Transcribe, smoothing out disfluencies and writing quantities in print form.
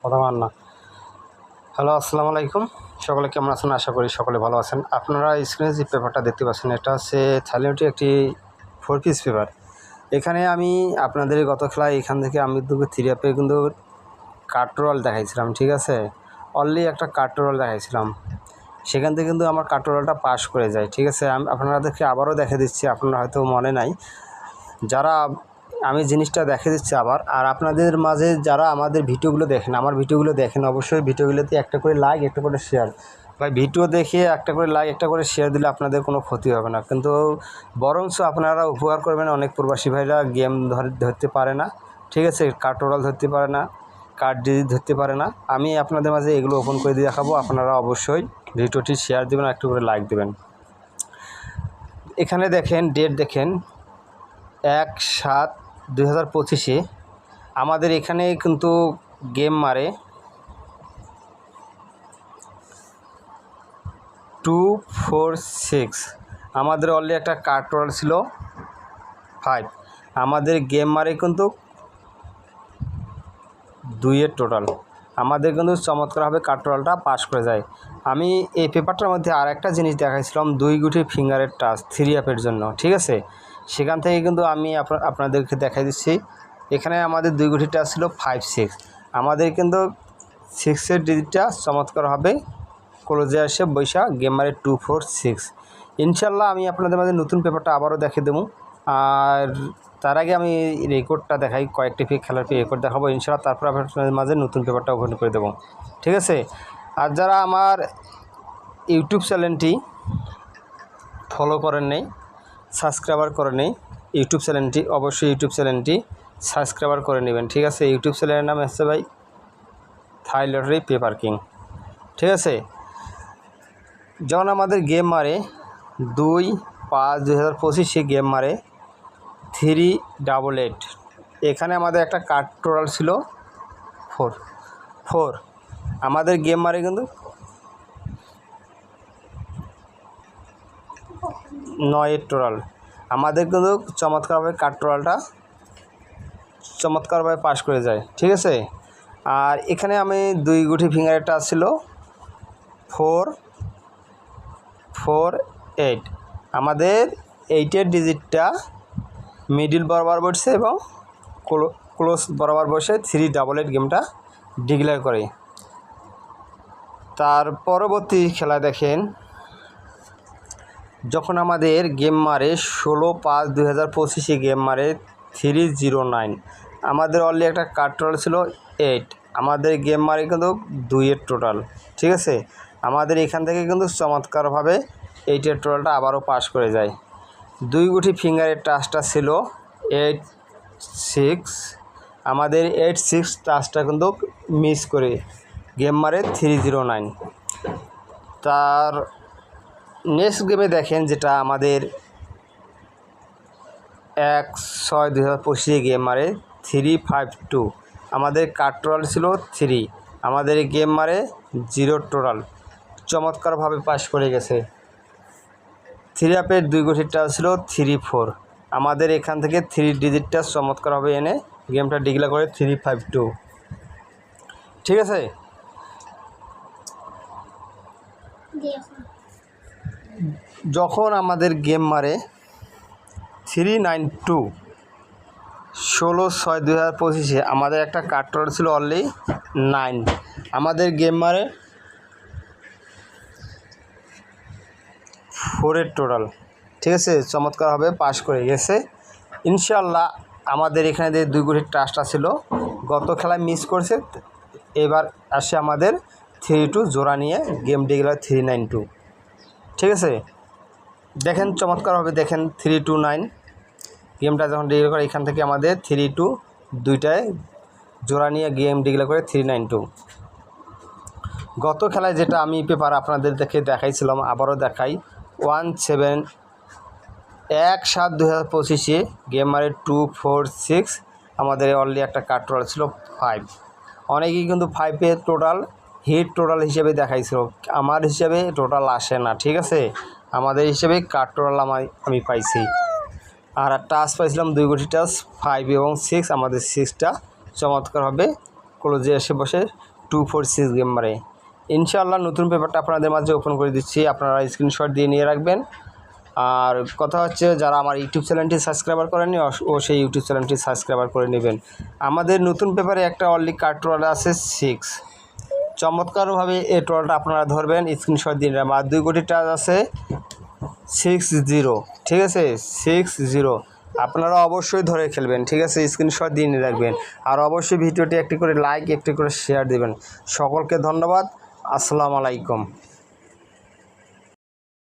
কথা মান না। হ্যালো, আসসালামু আলাইকুম। সকলে কেমন আছেন? আশা করি সকলে ভালো আছেন। আপনারা স্ক্রিনে যে পেপারটা দেখতে পাচ্ছেন, এটা হচ্ছে থাইল্যান্ডের একটি 4 পিস পেপার। এখানে আমি আপনাদের গত খেলায় এখান থেকে আমি দুটো 3 অ্যাপে কিন্তু কাটরোল দেখাইছিলাম, ঠিক আছে? অনলি একটা কাটরোল দেখাইছিলাম, সেখান থেকে কিন্তু আমার কাটরোলটা পাস করে যায়, ঠিক আছে? আপনাদেরকে আবারও দেখে দিচ্ছি, আপনারা হয়তো মনে নাই যারা আমি জিনিসটা দেখে দিচ্ছি আবার। আর আপনাদের মাঝে যারা আমাদের ভিডিওগুলো দেখেন, আমার ভিডিওগুলো দেখেন, অবশ্যই ভিডিওগুলোতে একটা করে লাইক, একটা করে শেয়ার। ভাই, ভিডিও দেখে একটা করে লাইক, একটা করে শেয়ার দিলে আপনাদের কোনো ক্ষতি হবে না, কিন্তু বরঞ্চ আপনারা উপকার করবেন। অনেক প্রবাসী ভাইরা গেম ধরতে পারে না, ঠিক আছে? কাটরোল ধরতে পারে না, কার্ড ডিজিট ধরতে পারে না। আমি আপনাদের মাঝে এগুলো ওপেন করে দিয়ে দেখাবো। আপনারা অবশ্যই ভিডিওটি শেয়ার দেবেন, একটু করে লাইক দেবেন। এখানে দেখেন, ডেট দেখেন 1/7/2025। আমাদের এখানে কিন্তু গেম মারে 246। আমাদের অলরেডি একটা কার্টরোল ছিল 5। আমাদের গেম মারে কিন্তু 2-এর টোটাল। আমাদের কিন্তু চমৎকারভাবে কার্টরোলটা পাস করে যায়। আমি এই পেপারটার মধ্যে আর একটা জিনিস দেখাইছিলাম, 2 গুটি ফিঙ্গারের টাচ 3 অ্যাপের জন্য, ঠিক আছে? সেখান থেকে কিন্তু আমি আপনাদেরকে দেখাই দিচ্ছি। এখানে আমাদের 2 গুটি টাচ ছিল 5-6। আমাদের কিন্তু 6-এর ডিজিটটা চমৎকারভাবে ক্লোজে আসে বৈশা গেম মারে 246। ইনশাল্লাহ আমি আপনাদের মাঝে নতুন পেপারটা আবারও দেখিয়ে দেবো। আর তার আগে আমি রেকর্ডটা দেখাই, কয়েকটি খেলার রেকর্ড দেখাবো ইনশাল্লাহ। তারপর আপনাদের মাঝে নতুন পেপারটা ওপেন করে দেবো, ঠিক আছে? আর যারা আমার ইউটিউব চ্যানেলটি ফলো করেন নেই, সাবস্ক্রাইবার করে নেই, ইউটিউব চ্যানেলটি অবশ্যই সাবস্ক্রাইবার করে নেবেন, ঠিক আছে? ইউটিউব চ্যানেলের নাম হচ্ছে ভাই থাই লটারি পেপার কিং, ঠিক আছে? যখন আমাদের গেম মারে 2/5/2025 গেম মারে 388। এখানে আমাদের একটা কার্ড টোটাল ছিল 4। আমাদের গেম মারে কিন্তু 9-এর টোটাল। আমাদের কিন্তু চমৎকারভাবে কার্ড টোটালটা চমৎকারভাবে পাস করে যায়, ঠিক আছে? আর এখানে আমি 2 গুটি ফিঙ্গারের টাচ ছিল 448। আমাদের 8-এর ডিজিটটা মিডিল বরাবর বসছে এবং ক্লোজ বরাবর বসে 388 গেমটা ডিক্লেয়ার করে। তার পরবর্তী খেলা দেখেন, যখন আমাদের গেম মারে 16/5/2025 গেম মারে 309। আমাদের অলরেডি একটা কার্ড টোটাল ছিল 8। আমাদের গেম মারে কিন্তু 2-এর টোটাল, ঠিক আছে? আমাদের এখান থেকে কিন্তু চমৎকারভাবে 8-এর টোটালটা আবারও পাস করে যায়। 2 গুটি ফিঙ্গারের টাচটা ছিল 86। আমাদের 86 টাচটা কিন্তু মিস করে গেম মারে 309। তার নেক্সট গেমে দেখেন, যেটা আমাদের 1/6/2025 গেম মারে 352। আমাদের কার্ড টোটাল ছিল 3। আমাদের গেম মারে 0 টোটাল, চমৎকারভাবে পাস করে গেছে। 3 অ্যাপের 2 গুটিটা ছিল 34। আমাদের এখান থেকে 3 ডিজিটটা চমৎকারভাবে এনে গেমটা ডিক্লেয়ার করে 352, ঠিক আছে? যখন আমাদের গেম মারে 392 16/6/2025 আমাদের একটা কার্ড টোটাল ছিল অনলি 9। আমাদের গেম মারে 4-এর টোটাল, ঠিক আছে? চমৎকারভাবে পাস করে গেছে ইনশাল্লাহ। আমাদের এখানে যে 2 গুটির টাচটা ছিল গত খেলায় মিস করছে, এবার আসে আমাদের 3-2 জোড়া নিয়ে গেম ডিক্লেয়ার 392, ঠিক আছে? দেখেন চমৎকারভাবে দেখেন 329 গেমটা যখন ডিক্লেয়ার করে, এখান থেকে আমাদের 3-2 দুইটায় জোড়া নিয়ে গেম ডিক্লেয়ার করে 392। গত খেলায় যেটা আমি পেপার আপনাদের দেখাইছিলাম, আবারও দেখাই। 1/7/2025 গেম মারে 246। আমাদের অলরেডি একটা কার্ড টোটাল ছিল 5। অনেকেই কিন্তু 5-এর টোটাল হিট টোটাল হিসেবে দেখাইছিল, আমার হিসেবে টোটাল আসে না, ঠিক আছে? আমাদের হিসেবে কার্ড টোটাল আমি পাইছি। আর টাচ পাইছিলাম 2 গুটি টাচ 5 এবং 6। আমাদের 6টা চমৎকারভাবে ক্লোজে এসে বসে 246 গেম মারে। ইনশাআল্লাহ নতুন পেপারটা আপনাদের মাঝে ওপেন করে দিচ্ছি, আপনারা স্ক্রিনশট দিয়ে নিয়ে রাখবেন। আর কথা হচ্ছে, যারা আমার ইউটিউব চ্যানেলটি সাবস্ক্রাইবার করেননি ও সেই ইউটিউব চ্যানেলটি সাবস্ক্রাইবার করে নেবেন। আমাদের নতুন পেপারে একটা অনলি কার্ড ট্রল আছে 6, চমৎকারভাবে এই ট্রলটা আপনারা ধরবেন, স্ক্রিনশট দিয়ে নেবেন। আর 2 কোটি টাচ আছে 60, ঠিক আছে 60, আপনারা অবশ্যই ধরে খেলবেন, ঠিক আছে, স্ক্রিনশট দিয়ে নিয়ে রাখবেন। আর অবশ্যই ভিডিওটি একটি করে লাইক, একটি করে শেয়ার দেবেন। সকলকে ধন্যবাদ। আসসালামু আলাইকুম।